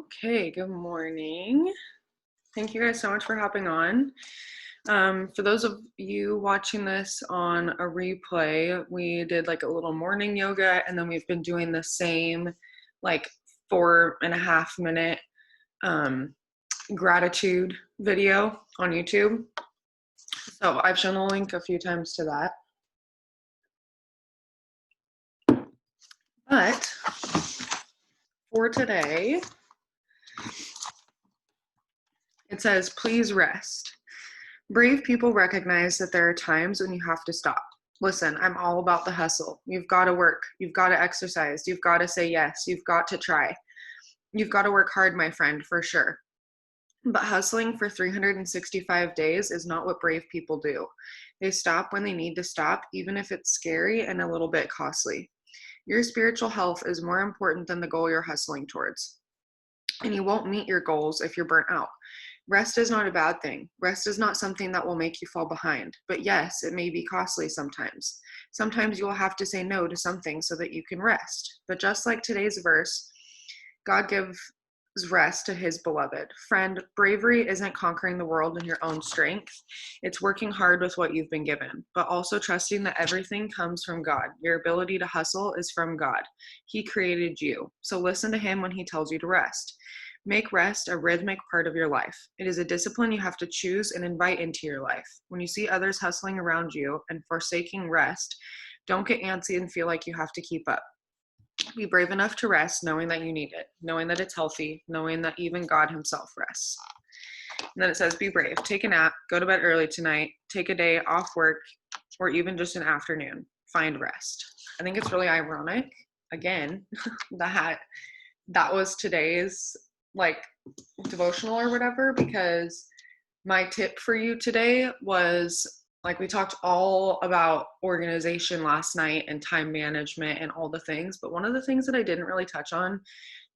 Okay, good morning. Thank you guys so much for hopping on. For those of you watching this on a replay, we did like a little morning yoga, and then we've been doing the same like 4.5 minute gratitude video on YouTube. So I've shown the link a few times to that. But for today, it says, please rest. Brave people recognize that there are times when you have to stop. Listen, I'm all about the hustle. You've got to work. You've got to exercise. You've got to say yes. You've got to try. You've got to work hard, my friend, for sure. But hustling for 365 days is not what brave people do. They stop when they need to stop, even if it's scary and a little bit costly. Your spiritual health is more important than the goal you're hustling towards. And you won't meet your goals if you're burnt out. Rest is not a bad thing. Rest is not something that will make you fall behind. But yes, it may be costly sometimes. Sometimes you will have to say no to something so that you can rest. But just like today's verse, God gives rest to his beloved. Friend, bravery isn't conquering the world in your own strength. It's working hard with what you've been given, but also trusting that everything comes from God. Your ability to hustle is from God. He created you. So listen to him when he tells you to rest. Make rest a rhythmic part of your life. It is a discipline you have to choose and invite into your life. When you see others hustling around you and forsaking rest, don't get antsy and feel like you have to keep up. Be brave enough to rest, knowing that you need it, knowing that it's healthy, knowing that even God himself rests. And then it says, be brave. Take a nap, go to bed early tonight, take a day off work, or even just an afternoon. Find rest. I think it's really ironic, again, that was today's like devotional or whatever, because my tip for you today was, like, we talked all about organization last night and time management and all the things, but one of the things that I didn't really touch on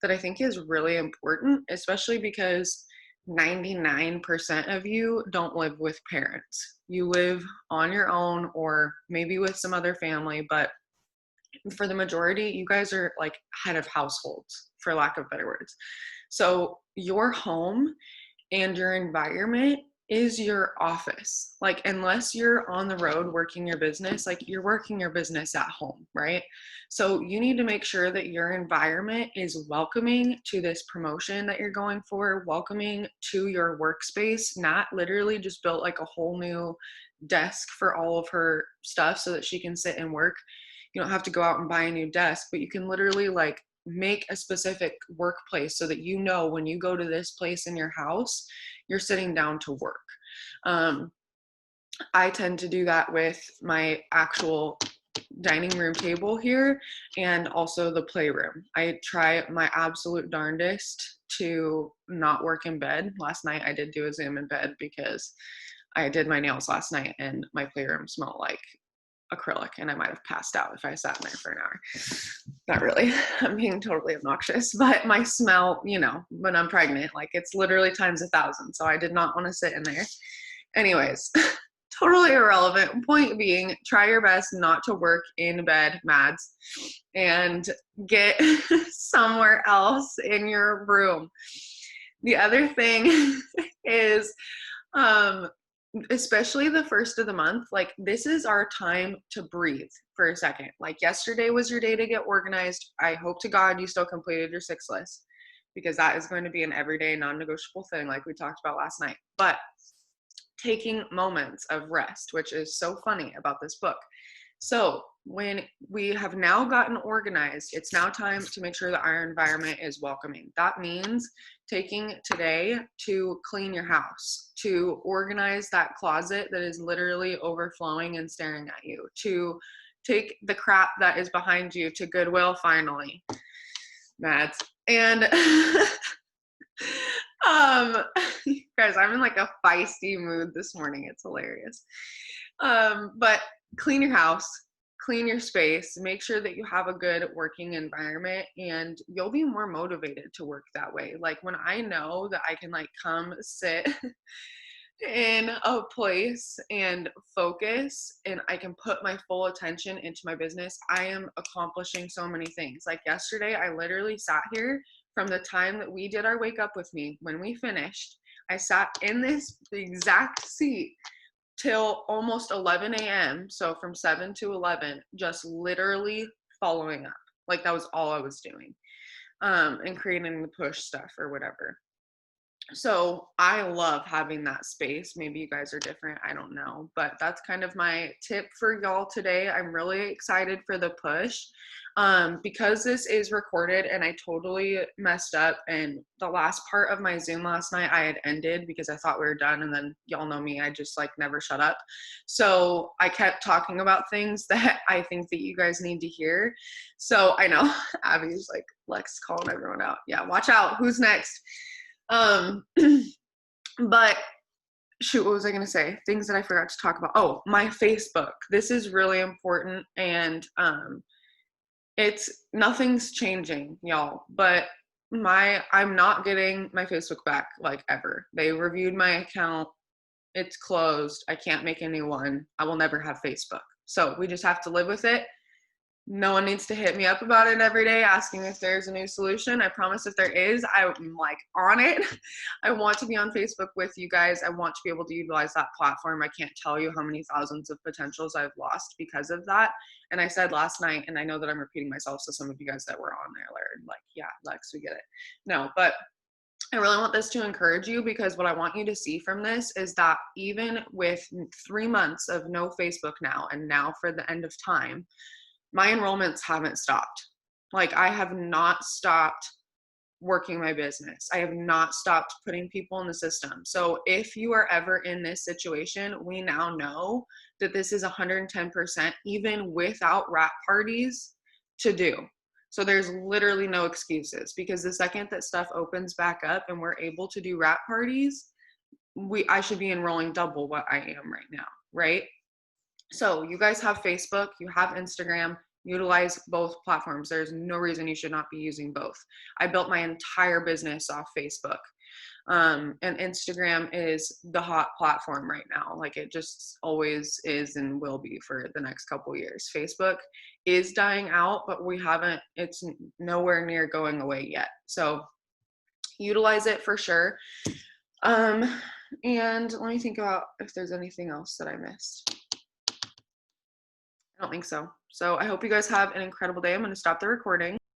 that I think is really important, especially because 99% of you don't live with parents. You live on your own or maybe with some other family, but for the majority, you guys are like head of households, for lack of better words. So your home and your environment is your office. Like, unless you're on the road working your business, like, you're working your business at home, right? So you need to make sure that your environment is welcoming to this promotion that you're going for, welcoming to your workspace, not literally just built like a whole new desk for all of her stuff so that she can sit and work. You don't have to go out and buy a new desk, but you can literally like make a specific workplace so that you know when you go to this place in your house, you're sitting down to work. I tend to do that with my actual dining room table here and also the playroom. I try my absolute darndest to not work in bed. Last night I did do a Zoom in bed because I did my nails last night and my playroom smelled like acrylic and I might have passed out if I sat in there for an hour. Not really. I'm being totally obnoxious, but my smell, when I'm pregnant, like, it's literally times 1,000. So I did not want to sit in there. Anyways, totally irrelevant. Point being, try your best not to work in bed, Mads, and get somewhere else in your room. The other thing is, especially the first of the month, like, this is our time to breathe for a second. Like, yesterday was your day to get organized. I hope to God you still completed your 6 list, because that is going to be an everyday non-negotiable thing like we talked about last night. But taking moments of rest, which is so funny about this book. So when we have now gotten organized, it's now time to make sure that our environment is welcoming. That means taking today to clean your house, to organize that closet that is literally overflowing and staring at you, to take the crap that is behind you to Goodwill finally, Mads. And guys, I'm in like a feisty mood this morning. It's hilarious. But clean your house, clean your space, make sure that you have a good working environment, and you'll be more motivated to work that way. Like, when I know that I can like come sit in a place and focus and I can put my full attention into my business, I am accomplishing so many things. Like, yesterday I literally sat here from the time that we did our wake up with me, when we finished, I sat in this exact seat till almost 11 a.m. So from 7 to 11, just literally following up. Like that was all I was doing, and creating the push stuff or whatever. So I love having that space. Maybe you guys are different. I don't know. But that's kind of my tip for y'all today. I'm really excited for the push. Because this is recorded and I totally messed up, and the last part of my Zoom last night I had ended because I thought we were done, and then y'all know me, I just like never shut up. So I kept talking about things that I think that you guys need to hear. So I know Abby's like, Lex calling everyone out. Yeah, watch out. Who's next? But shoot, what was I gonna say? Things that I forgot to talk about. Oh, my Facebook. This is really important, and it's nothing's changing, y'all. But I'm not getting my Facebook back like ever. They reviewed my account. It's closed. I can't make a new one. I will never have Facebook. So we just have to live with it. No one needs to hit me up about it every day asking if there's a new solution. I promise if there is, I'm like on it. I want to be on Facebook with you guys. I want to be able to utilize that platform. I can't tell you how many thousands of potentials I've lost because of that. And I said last night, and I know that I'm repeating myself, so some of you guys that were on there are like, yeah, Lex, we get it. No, but I really want this to encourage you, because what I want you to see from this is that even with 3 months of no Facebook now, and now for the end of time, my enrollments haven't stopped. Like I have not stopped working my business. I have not stopped putting people in the system. So if you are ever in this situation, we now know that this is 110%, even without wrap parties, to do. So there's literally no excuses, because the second that stuff opens back up and we're able to do wrap parties, I should be enrolling double what I am right now, right? So you guys have Facebook, you have Instagram, utilize both platforms. There's no reason you should not be using both. I built my entire business off Facebook. And Instagram is the hot platform right now. Like it just always is and will be for the next couple of years. Facebook is dying out, but it's nowhere near going away yet. So utilize it for sure. And let me think about if there's anything else that I missed. I don't think so. So I hope you guys have an incredible day. I'm going to stop the recording.